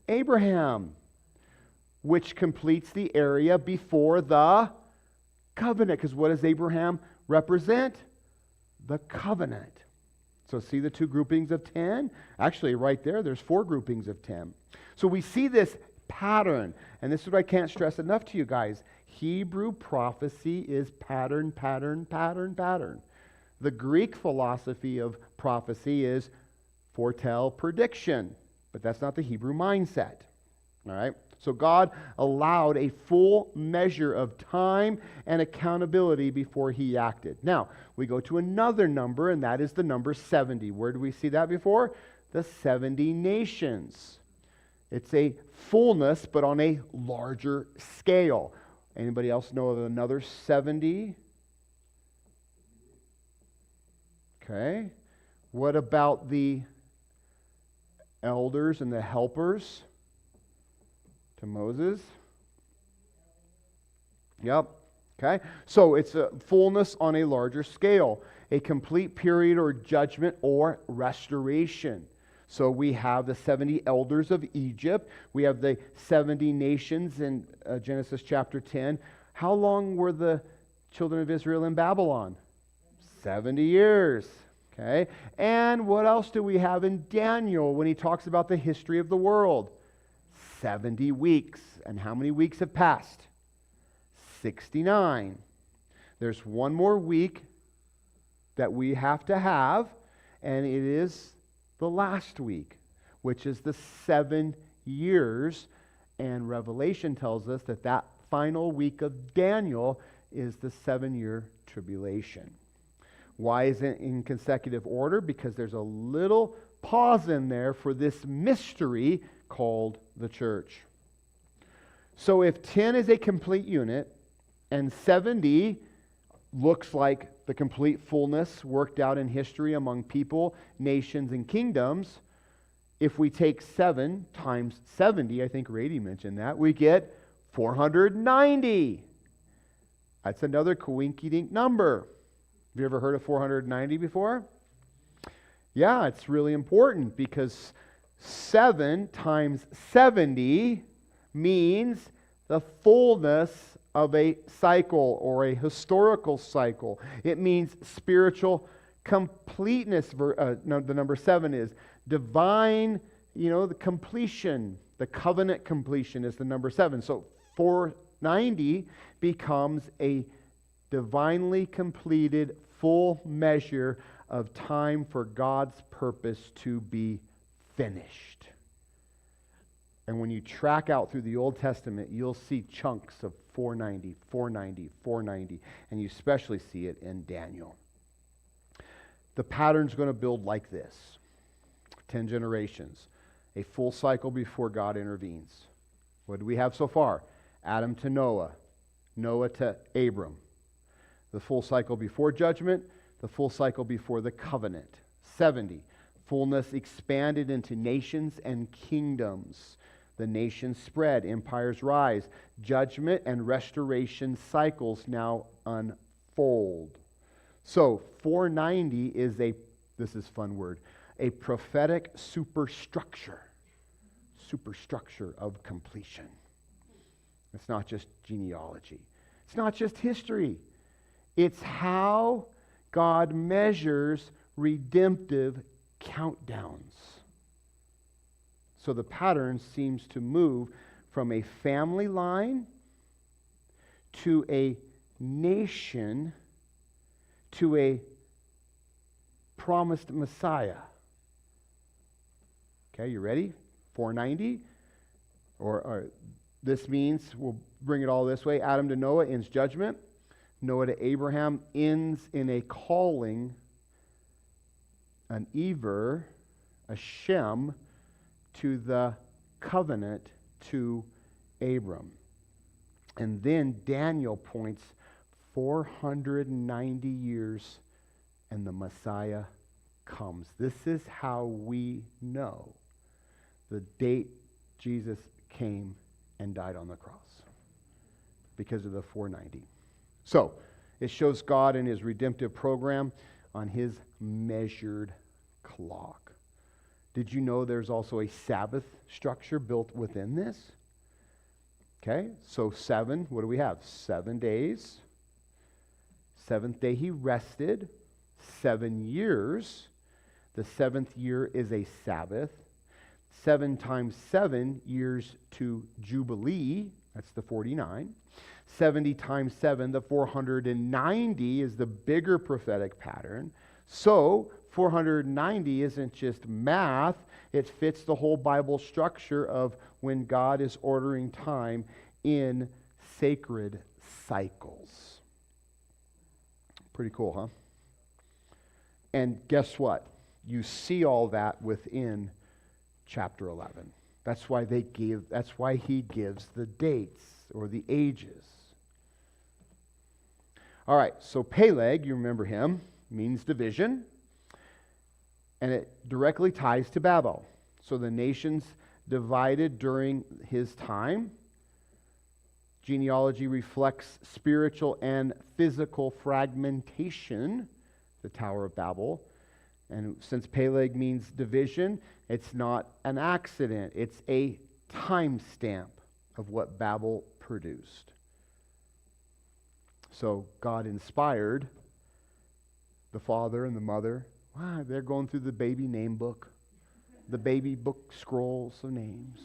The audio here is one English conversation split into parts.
Abraham, which completes the area before the covenant. Because what does Abraham represent? The covenant. So see the two groupings of 10? Actually, right there, there's 4 groupings of 10. So we see this pattern, and this is what I can't stress enough to you guys. Hebrew prophecy is pattern, pattern, pattern, pattern. The Greek philosophy of prophecy is foretell, prediction, but that's not the Hebrew mindset. All right? So God allowed a full measure of time and accountability before he acted. Now, we go to another number, and that is the number 70. Where did we see that before? The 70 nations. It's a fullness, but on a larger scale. Anybody else know of another 70? Okay. What about the elders and the helpers to Moses? Yep. Okay. So it's a fullness on a larger scale, a complete period or judgment or restoration. So we have the 70 elders of Egypt. We have the 70 nations in Genesis chapter 10. How long were the children of Israel in Babylon? 70 years. Okay. And what else do we have in Daniel when he talks about the history of the world? 70 weeks. And how many weeks have passed? 69. There's one more week that we have to have, and it is the last week, which is the 7 years. And Revelation tells us that that final week of Daniel is the 7-year tribulation. Why is it in consecutive order? Because there's a little pause in there for this mystery called the church. So if 10 is a complete unit and 70 looks like the complete fullness worked out in history among people, nations, and kingdoms, if we take 7 times 70, I think Rady mentioned that, we get 490. That's another coinky-dink number. Have you ever heard of 490 before? Yeah, it's really important because 7 times 70 means the fullness of a cycle or a historical cycle. It means spiritual completeness. The number 7 is divine, the completion. The covenant completion is the number 7. So 490 becomes a divinely completed full measure of time for God's purpose to be finished. And when you track out through the Old Testament, you'll see chunks of 490, 490, 490, and you especially see it in Daniel. The pattern's going to build like this. 10 generations. A full cycle before God intervenes. What do we have so far? Adam to Noah. Noah to Abram. The full cycle before judgment. The full cycle before the covenant. 70. Fullness expanded into nations and kingdoms. The nations spread, empires rise. Judgment and restoration cycles now unfold. So 490 is this is a fun word, a prophetic superstructure of completion. It's not just genealogy. It's not just history. It's how God measures redemptive countdowns. So the pattern seems to move from a family line to a nation to a promised Messiah. Okay, you ready? 490? Or this means, we'll bring it all this way. Adam to Noah ends judgment. Noah to Abraham ends in a calling, an Ever, a Shem, to the covenant to Abram. And then Daniel points 490 years and the Messiah comes. This is how we know the date Jesus came and died on the cross, because of the 490. So, it shows God in his redemptive program on his measured clock. Did you know there's also a Sabbath structure built within this? Okay, so 7, what do we have? 7 days. 7th day he rested. 7 years. The 7th year is a Sabbath. 7 times 7 years to Jubilee. That's the 49. 70 times 7, the 490 is the bigger prophetic pattern. So 490 isn't just math. It fits the whole Bible structure of when God is ordering time in sacred cycles. Pretty cool, huh? And guess what? You see all that within chapter 11. That's why he gives the dates or the ages. All right, so Peleg, you remember him, means division, and it directly ties to Babel. So the nations divided during his time. Genealogy reflects spiritual and physical fragmentation, the Tower of Babel. And since Peleg means division, it's not an accident. It's a timestamp of what Babel produced. So God inspired the father and the mother. Wow, they're going through the baby name book, the baby book scrolls of names.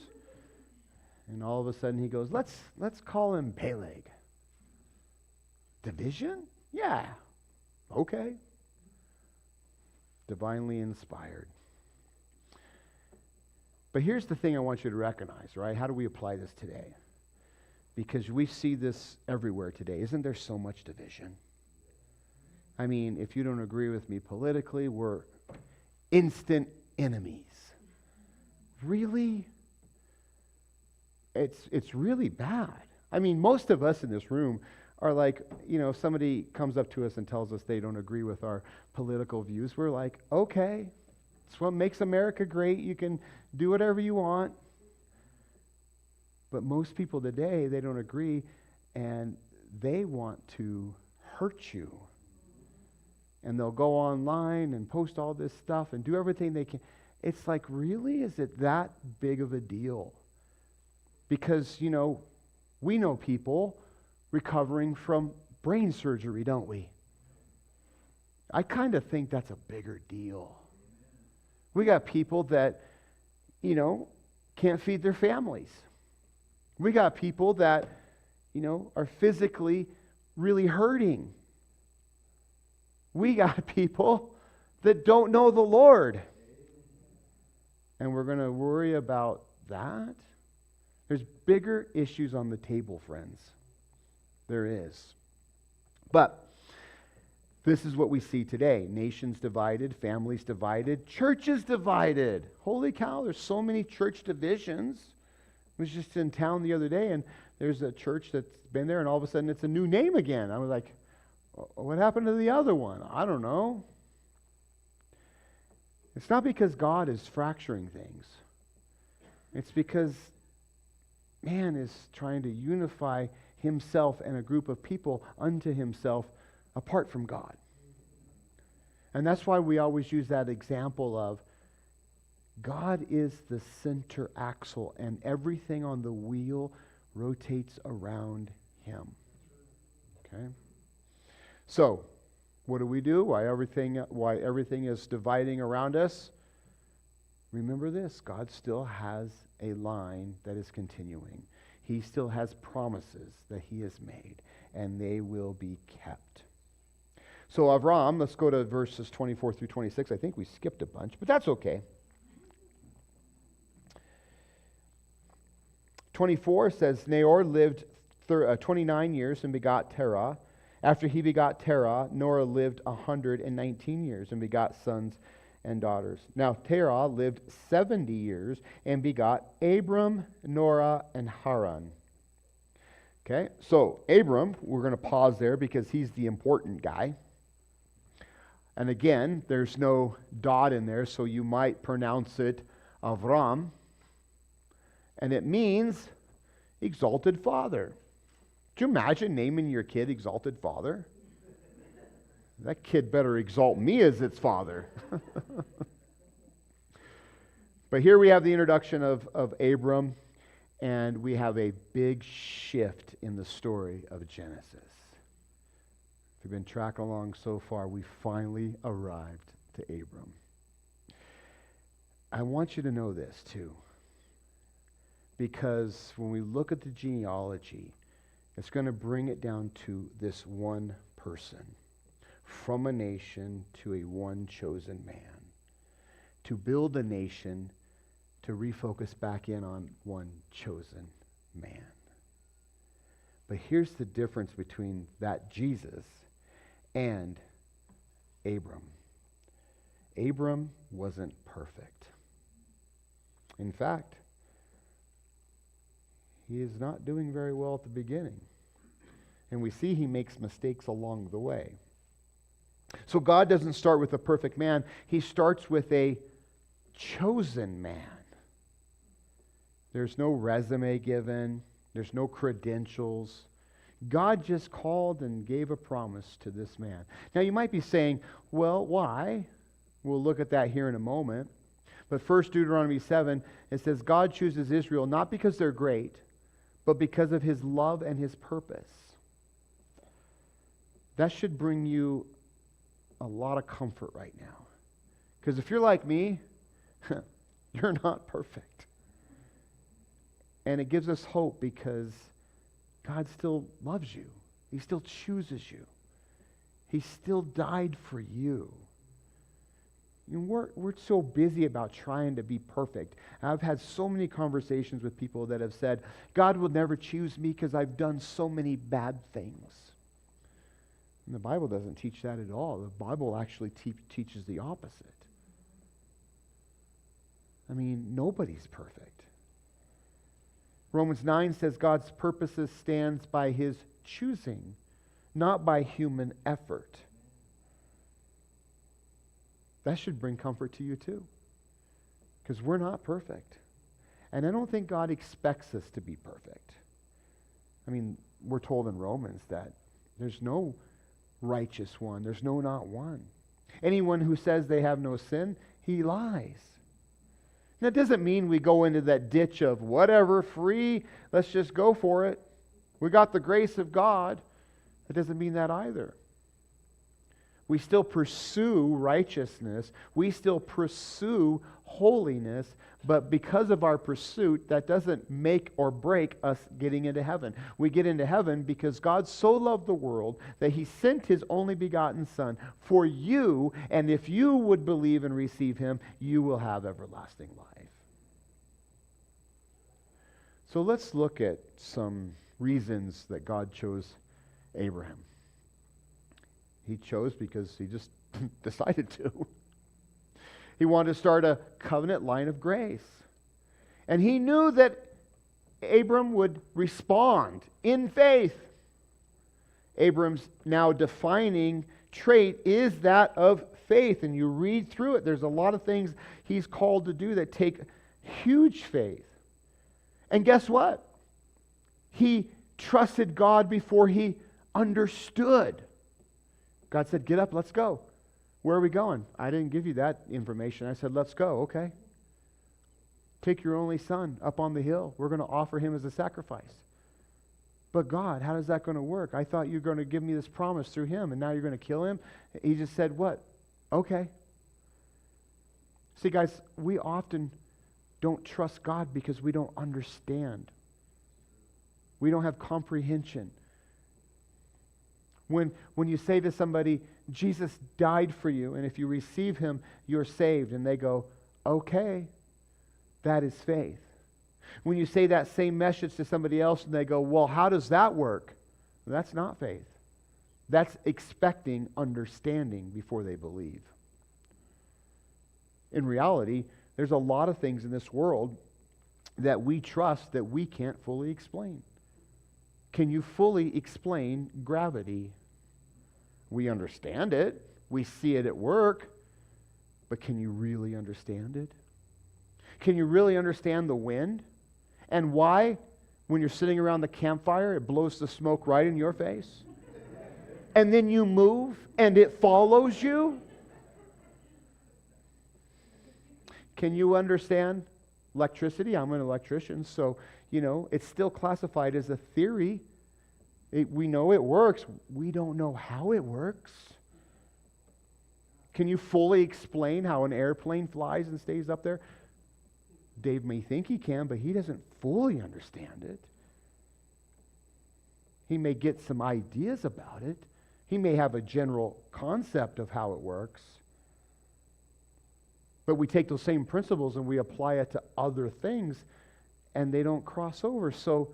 And all of a sudden he goes, let's call him Peleg. Division? Yeah. Okay. Divinely inspired. But here's the thing I want you to recognize, right? How do we apply this today? Because we see this everywhere today. Isn't there so much division? I mean, if you don't agree with me politically, we're instant enemies. Really? It's really bad. I mean, most of us in this room are like, if somebody comes up to us and tells us they don't agree with our political views, we're like, okay, it's what makes America great. You can do whatever you want. But most people today, they don't agree, and they want to hurt you. And they'll go online and post all this stuff and do everything they can. It's like, really? Is it that big of a deal? Because, we know people recovering from brain surgery, don't we? I kind of think that's a bigger deal. We got people that, can't feed their families. We got people that, are physically really hurting. We got people that don't know the Lord. And we're going to worry about that? There's bigger issues on the table, friends. There is. But this is what we see today. Nations divided, families divided, churches divided. Holy cow, there's so many church divisions. I was just in town the other day, and there's a church that's been there, and all of a sudden it's a new name again. I was like, what happened to the other one? I don't know. It's not because God is fracturing things. It's because man is trying to unify himself and a group of people unto himself apart from God. And that's why we always use that example of God is the center axle, and everything on the wheel rotates around him. Okay? So, what do? Why everything is dividing around us? Remember this, God still has a line that is continuing. He still has promises that he has made, and they will be kept. So Avram, let's go to verses 24 through 26. I think we skipped a bunch, but that's okay. 24 says, Nahor lived 29 years and begot Terah. After he begot Terah, Norah lived 119 years and begot sons and daughters. Now Terah lived 70 years and begot Abram, Norah, and Haran. Okay, so Abram, we're going to pause there because he's the important guy. And again, there's no dot in there, so you might pronounce it Avram. And it means exalted father. Could you imagine naming your kid exalted father? That kid better exalt me as its father. But here we have the introduction of Abram, and we have a big shift in the story of Genesis. If you've been tracking along so far, we finally arrived to Abram. I want you to know this too, because when we look at the genealogy, it's going to bring it down to this one person, from a nation to a one chosen man, to build a nation, to refocus back in on one chosen man. But here's the difference between that Jesus and Abram. Abram wasn't perfect. In fact, he is not doing very well at the beginning. And we see he makes mistakes along the way. So God doesn't start with a perfect man. He starts with a chosen man. There's no resume given. There's no credentials. God just called and gave a promise to this man. Now you might be saying, well, why? We'll look at that here in a moment. But first, Deuteronomy 7, it says, God chooses Israel not because they're great, but because of his love and his purpose. That should bring you a lot of comfort right now. Because if you're like me, you're not perfect. And it gives us hope because God still loves you. He still chooses you. He still died for you. We're so busy about trying to be perfect. I've had so many conversations with people that have said, God will never choose me because I've done so many bad things. And the Bible doesn't teach that at all. The Bible actually teaches the opposite. I mean, nobody's perfect. Romans 9 says God's purposes stands by his choosing, not by human effort. That should bring comfort to you too. Because we're not perfect. And I don't think God expects us to be perfect. I mean, we're told in Romans that there's no righteous one. There's no not one. Anyone who says they have no sin, he lies. That doesn't mean we go into that ditch of whatever, free, let's just go for it. We got the grace of God. That doesn't mean that either. We still pursue righteousness. We still pursue holiness. But because of our pursuit, that doesn't make or break us getting into heaven. We get into heaven because God so loved the world that he sent his only begotten Son for you. And if you would believe and receive him, you will have everlasting life. So let's look at some reasons that God chose Abraham. He chose because he just decided to. He wanted to start a covenant line of grace. And he knew that Abram would respond in faith. Abram's now defining trait is that of faith. And you read through it, there's a lot of things he's called to do that take huge faith. And guess what? He trusted God before he understood. God said, get up, let's go. Where are we going? I didn't give you that information. I said, let's go. Okay. Take your only son up on the hill. We're going to offer him as a sacrifice. But God, how is that going to work? I thought you were going to give me this promise through him, and now you're going to kill him? He just said, what? Okay. See, guys, we often don't trust God because we don't understand. We don't have comprehension. When you say to somebody, Jesus died for you, and if you receive him, you're saved, and they go, okay, that is faith. When you say that same message to somebody else, and they go, well, how does that work? That's not faith. That's expecting understanding before they believe. In reality, there's a lot of things in this world that we trust that we can't fully explain. Can you fully explain gravity? We understand it. We see it at work. But can you really understand it? Can you really understand the wind? And why, when you're sitting around the campfire, it blows the smoke right in your face? And then you move and it follows you? Can you understand electricity? I'm an electrician, so, it's still classified as a theory. We know it works. We don't know how it works. Can you fully explain how an airplane flies and stays up there? Dave may think he can, but he doesn't fully understand it. He may get some ideas about it. He may have a general concept of how it works. But we take those same principles and we apply it to other things, and they don't cross over. So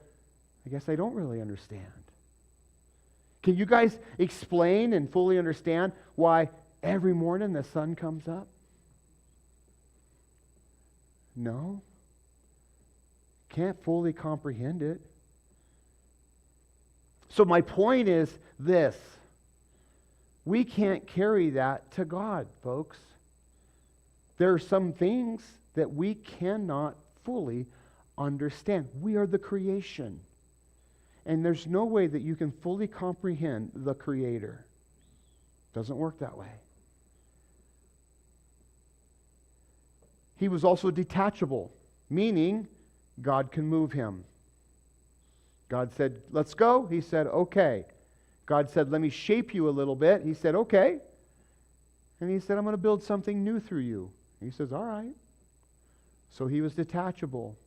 I guess I don't really understand. Can you guys explain and fully understand why every morning the sun comes up? No. Can't fully comprehend it. So my point is this. We can't carry that to God, folks. There are some things that we cannot fully understand. We are the creation. And there's no way that you can fully comprehend the Creator. Doesn't work that way. He was also detachable, meaning God can move him. God said, let's go. He said, okay. God said, let me shape you a little bit. He said, okay. And he said, I'm going to build something new through you. He says, all right. So he was detachable.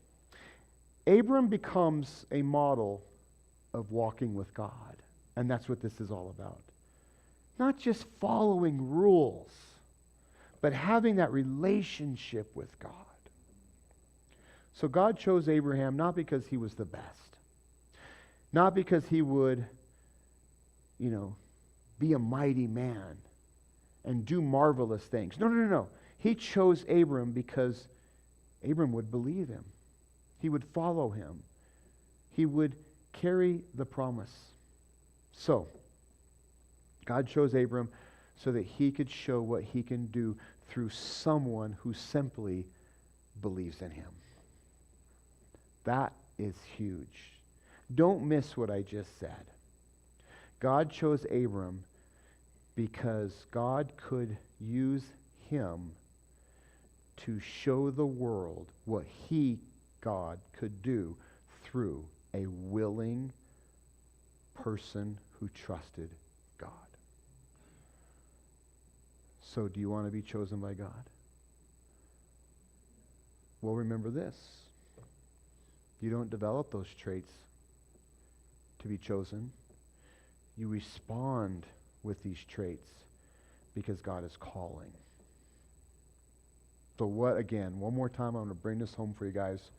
Abram becomes a model of walking with God. And that's what this is all about. Not just following rules, but having that relationship with God. So God chose Abraham not because he was the best. Not because he would, be a mighty man and do marvelous things. No. He chose Abram because Abram would believe him. He would follow him. He would carry the promise. So, God chose Abram so that he could show what he can do through someone who simply believes in him. That is huge. Don't miss what I just said. God chose Abram because God could use him to show the world what God could do through a willing person who trusted God. So do you want to be chosen by God? Well, remember this. You don't develop those traits to be chosen. You respond with these traits because God is calling. So one more time, I'm going to bring this home for you guys.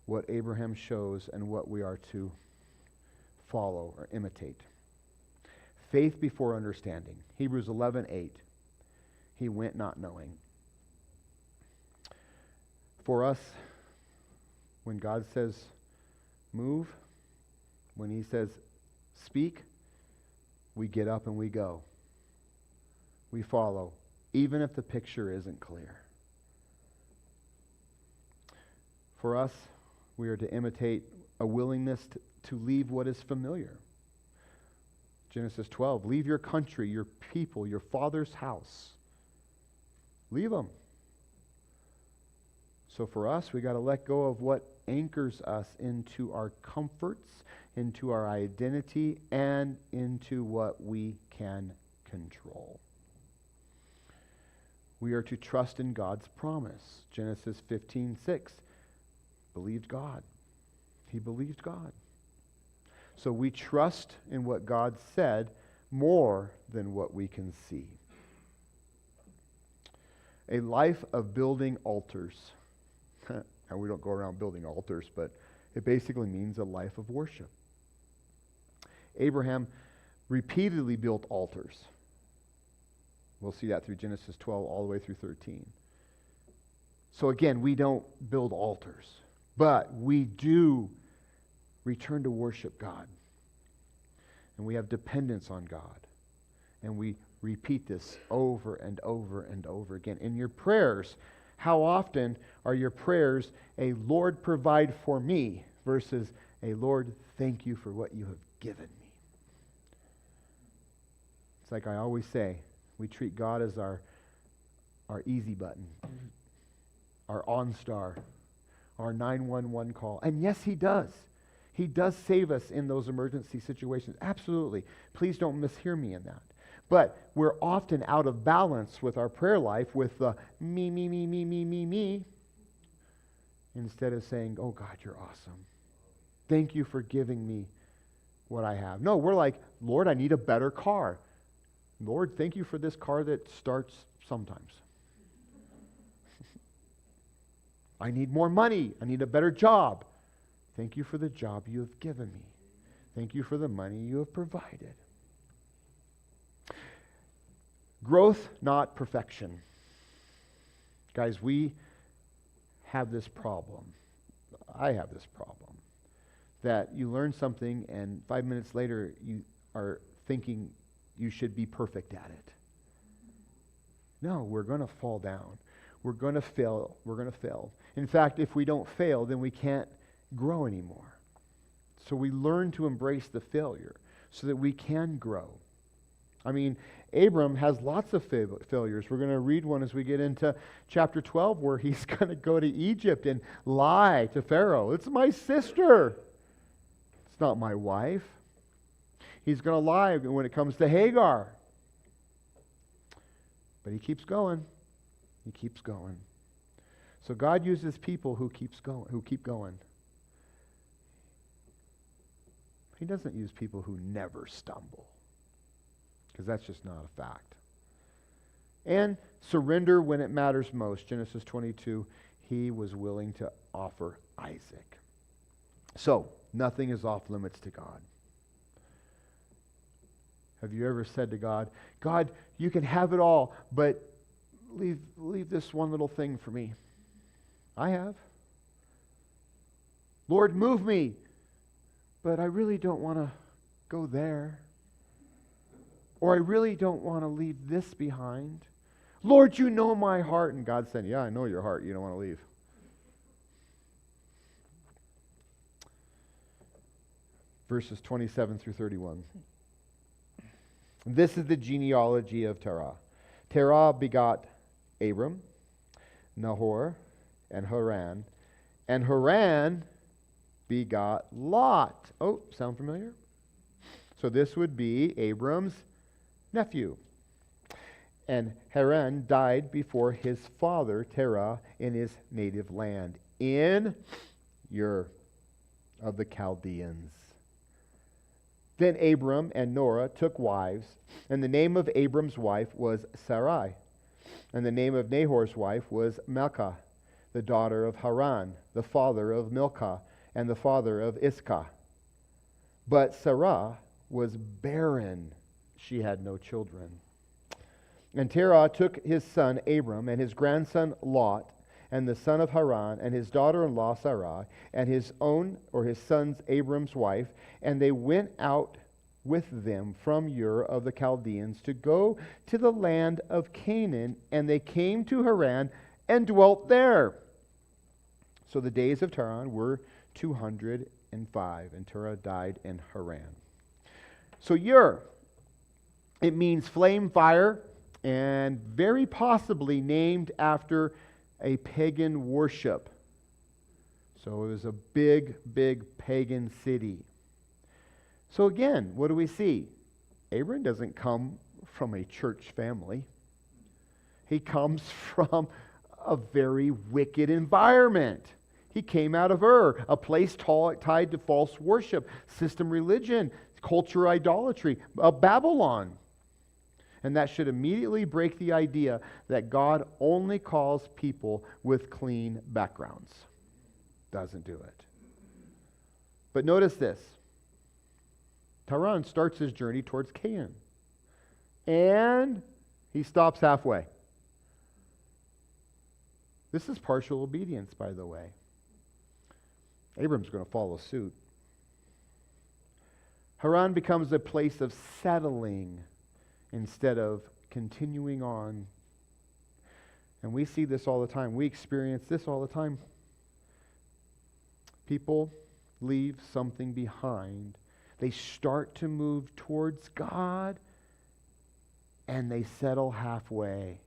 What Abraham shows and what we are to follow or imitate. Faith before understanding. Hebrews 11:8. He went not knowing. For us, when God says move, when he says speak, we get up and we go. We follow, even if the picture isn't clear. For us, we are to imitate a willingness to leave what is familiar. Genesis 12, leave your country, your people, your father's house. Leave them. So for us, we got to let go of what anchors us into our comforts, into our identity, and into what we can control. We are to trust in God's promise. Genesis 15:6. Believed God. He believed God. So we trust in what God said more than what we can see. A life of building altars. And we don't go around building altars, but it basically means a life of worship. Abraham repeatedly built altars. We'll see that through Genesis 12 all the way through 13. So again, we don't build altars, but we do return to worship God. And we have dependence on God. And we repeat this over and over and over again. In your prayers, how often are your prayers a Lord provide for me versus a Lord thank you for what you have given me? It's like I always say, we treat God as our easy button. our OnStar, our 911 call. And yes, He does. He does save us in those emergency situations. Absolutely. Please don't mishear me in that. But we're often out of balance with our prayer life with the me, instead of saying, oh God, you're awesome. Thank you for giving me what I have. No, we're like, Lord, I need a better car. Lord, thank you for this car that starts sometimes. I need more money. I need a better job. Thank you for the job you have given me. Thank you for the money you have provided. Growth, not perfection. Guys, we have this problem. I have this problem. That you learn something and 5 minutes later you are thinking you should be perfect at it. No, we're going to fall down. We're going to fail. We're going to fail. In fact, if we don't fail, then we can't grow anymore. So we learn to embrace the failure so that we can grow. I mean, Abram has lots of failures. We're going to read one as we get into chapter 12 where he's going to go to Egypt and lie to Pharaoh. It's my sister. It's not my wife. He's going to lie when it comes to Hagar. But he keeps going. He keeps going. So God uses people who keep going. He doesn't use people who never stumble, because that's just not a fact. And surrender when it matters most. Genesis 22, he was willing to offer Isaac. So, nothing is off limits to God. Have you ever said to God, God, you can have it all, but leave this one little thing for me? I have. Lord, move me, but I really don't want to go there. Or I really don't want to leave this behind. Lord, you know my heart. And God said, yeah, I know your heart. You don't want to leave. Verses 27 through 31. This is the genealogy of Terah. Terah begot Abram, Nahor, and Haran. And Haran begot Lot. Oh, sound familiar? So this would be Abram's nephew. And Haran died before his father Terah in his native land, in Ur of the Chaldeans. Then Abram and Norah took wives, and the name of Abram's wife was Sarai, and the name of Nahor's wife was Milcah, the daughter of Haran, the father of Milcah, and the father of Iscah. But Sarah was barren. She had no children. And Terah took his son Abram and his grandson Lot, and the son of Haran, and his daughter-in-law Sarai, and his son's Abram's wife, and they went out with them from Ur of the Chaldeans to go to the land of Canaan, and they came to Haran and dwelt there. So the days of Terah were 205, and Terah died in Haran. So Ur, it means flame, fire, and very possibly named after a pagan worship. So it was a big, big pagan city. So again, what do we see? Abram doesn't come from a church family. He comes from a very wicked environment. He came out of Ur, a place tied to false worship, system religion, culture idolatry, Babylon. And that should immediately break the idea that God only calls people with clean backgrounds. Doesn't do it. But notice this. Haran starts his journey towards Canaan. And he stops halfway. This is partial obedience, by the way. Abram's going to follow suit. Haran becomes a place of settling instead of continuing on. And we see this all the time. We experience this all the time. People leave something behind. They start to move towards God, and they settle halfway.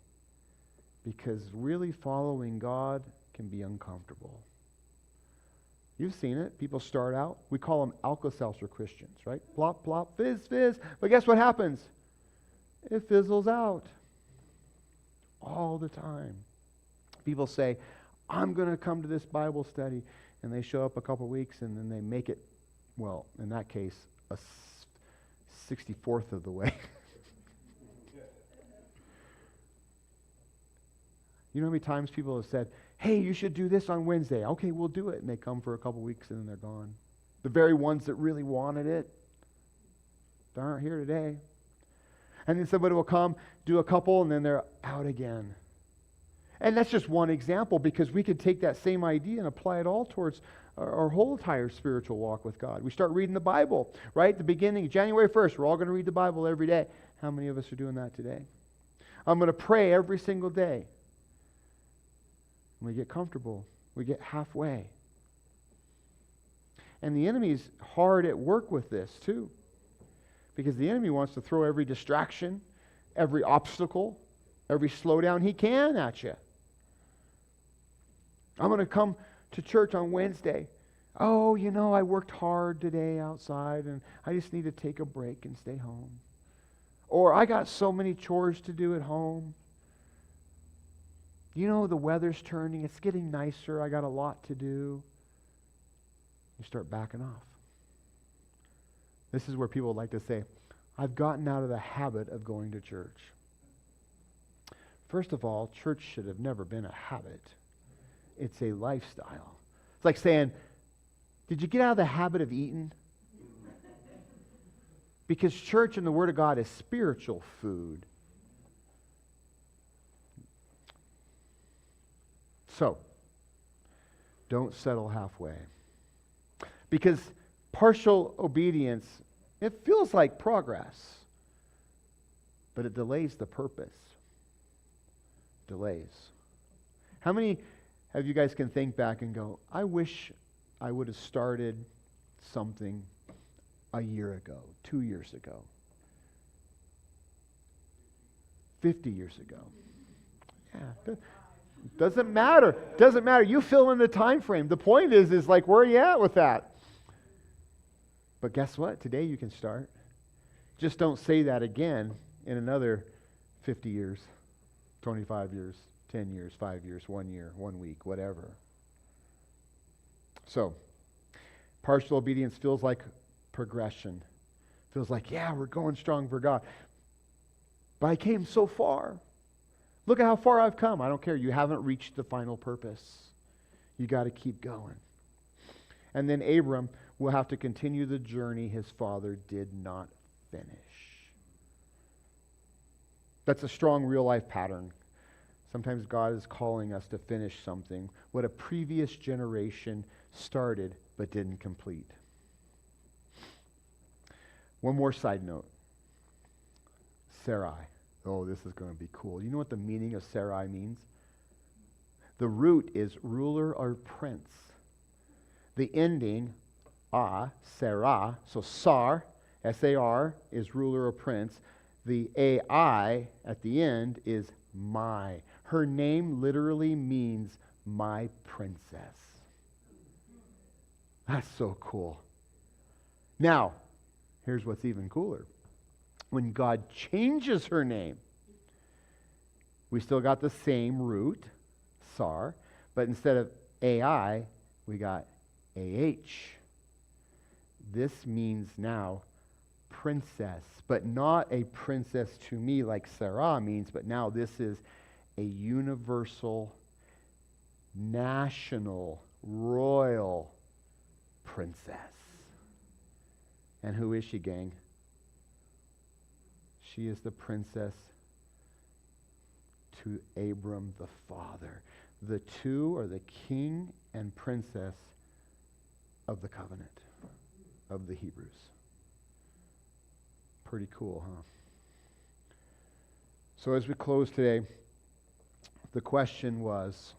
Because really following God can be uncomfortable. You've seen it. People start out, we call them Alka-Seltzer Christians, right? Plop, plop, fizz, fizz. But guess what happens? It fizzles out all the time. People say, I'm going to come to this Bible study, and they show up a couple weeks, and then they make it, well, in that case, a 64th of the way. You know how many times people have said, hey, you should do this on Wednesday. Okay, we'll do it. And they come for a couple weeks and then they're gone. The very ones that really wanted it, they aren't here today. And then somebody will come, do a couple, and then they're out again. And that's just one example, because we could take that same idea and apply it all towards our whole entire spiritual walk with God. We start reading the Bible, right? At the beginning, January 1st, we're all going to read the Bible every day. How many of us are doing that today? I'm going to pray every single day. We get comfortable. We get halfway. And the enemy's hard at work with this too. Because the enemy wants to throw every distraction, every obstacle, every slowdown he can at you. I'm going to come to church on Wednesday. Oh, I worked hard today outside and I just need to take a break and stay home. Or I got so many chores to do at home. The weather's turning. It's getting nicer. I got a lot to do. You start backing off. This is where people like to say, I've gotten out of the habit of going to church. First of all, church should have never been a habit. It's a lifestyle. It's like saying, did you get out of the habit of eating? Because church and the Word of God is spiritual food. So, don't settle halfway. Because partial obedience, it feels like progress, but it delays the purpose. Delays. How many of you guys can think back and go, I wish I would have started something a year ago, 2 years ago, 50 years ago? Yeah. Doesn't matter. Doesn't matter. You fill in the time frame. The point is like, where are you at with that? But guess what? Today you can start. Just don't say that again in another 50 years, 25 years, 10 years, 5 years, 1 year, 1 week, whatever. So, partial obedience feels like progression. Feels like, yeah, we're going strong for God. But I came so far. Look at how far I've come. I don't care. You haven't reached the final purpose. You got to keep going. And then Abram will have to continue the journey his father did not finish. That's a strong real-life pattern. Sometimes God is calling us to finish something, what a previous generation started but didn't complete. One more side note. Sarai. Oh, this is going to be cool. You know what the meaning of Sarai means? The root is ruler or prince. The ending, Sarah, so Sar, S-A-R, is ruler or prince. The A-I at the end is my. Her name literally means my princess. That's so cool. Now, here's what's even cooler. When God changes her name, we still got the same root, Sar, but instead of A-I, we got A-H. This means now princess, but not a princess to me like Sarah means, but now this is a universal, national, royal princess. And who is she, gang? She is the princess to Abram the father. The two are the king and princess of the covenant of the Hebrews. Pretty cool, huh? So as we close today, the question was,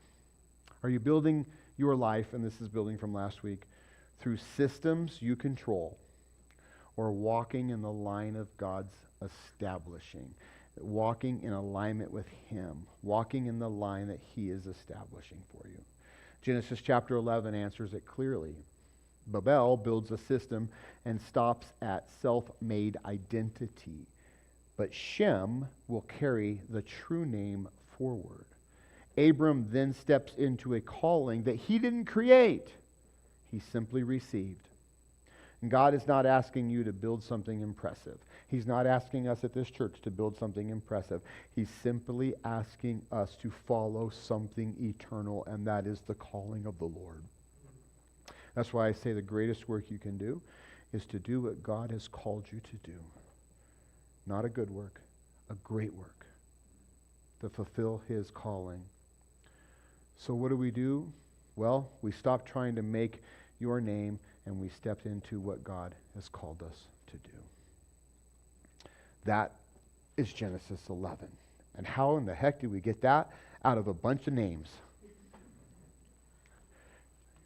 are you building your life, and this is building from last week, through systems you control, or walking in the line of God's establishing, walking in alignment with Him, walking in the line that He is establishing for you? Genesis chapter 11 answers it clearly. Babel builds a system and stops at self-made identity. But Shem will carry the true name forward. Abram then steps into a calling that he didn't create. He simply received. And God is not asking you to build something impressive. He's not asking us at this church to build something impressive. He's simply asking us to follow something eternal, and that is the calling of the Lord. That's why I say the greatest work you can do is to do what God has called you to do. Not a good work, a great work, to fulfill his calling. So what do? Well, we stopped trying to make your name, and we stepped into what God has called us to do. That is Genesis 11. And how in the heck did we get that out of a bunch of names?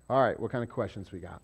All right, what kind of questions we got?